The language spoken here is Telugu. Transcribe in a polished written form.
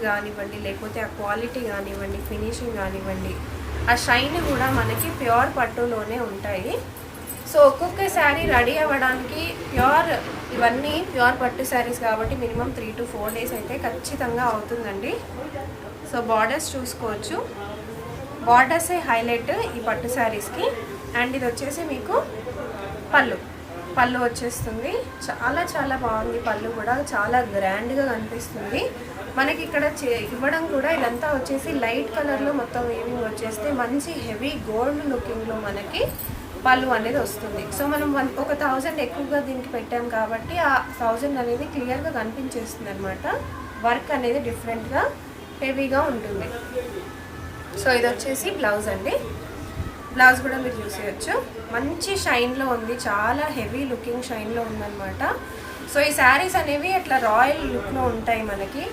కానివ్వండి, లేకపోతే ఆ క్వాలిటీ కానివ్వండి, ఫినిషింగ్ కానివ్వండి, ఆ షైన్ కూడా మనకి ప్యూర్ పట్టులోనే ఉంటాయి. సో ఒక్కొక్క శారీ రెడీ అవ్వడానికి ఇవన్నీ ప్యూర్ పట్టు శారీస్ కాబట్టి మినిమం 3 to 4 days అయితే ఖచ్చితంగా అవుతుందండి. సో బార్డర్స్ చూసుకోవచ్చు, బార్డర్సే హైలైట్ ఈ పట్టు శారీస్కి. అండ్ ఇది వచ్చేసి మీకు పళ్ళు వచ్చేస్తుంది. చాలా చాలా బాగుంది. పళ్ళు కూడా చాలా గ్రాండ్గా కనిపిస్తుంది మనకి. ఇక్కడ ఇవ్వడం కూడా ఇదంతా వచ్చేసి లైట్ కలర్లో మొత్తం వీవింగ్ వచ్చేస్తే మంచి హెవీ గోల్డ్ లుకింగ్లో మనకి పళ్ళు అనేది వస్తుంది. సో మనం 1000 ఎక్కువగా దీనికి పెట్టాం కాబట్టి ఆ 1000 అనేది క్లియర్గా కనిపించేస్తుంది అనమాట. వర్క్ అనేది డిఫరెంట్గా హెవీగా ఉంటుంది. సో ఇది వచ్చేసి బ్లౌజ్ అండి. బ్లౌజ్ కూడా మీరు చూసేయచ్చు, మంచి షైన్లో ఉంది, చాలా హెవీ లుకింగ్ షైన్లో ఉందన్నమాట. సో ఈ శారీస్ అనేవి అట్లా రాయల్ లుక్లో ఉంటాయి మనకి.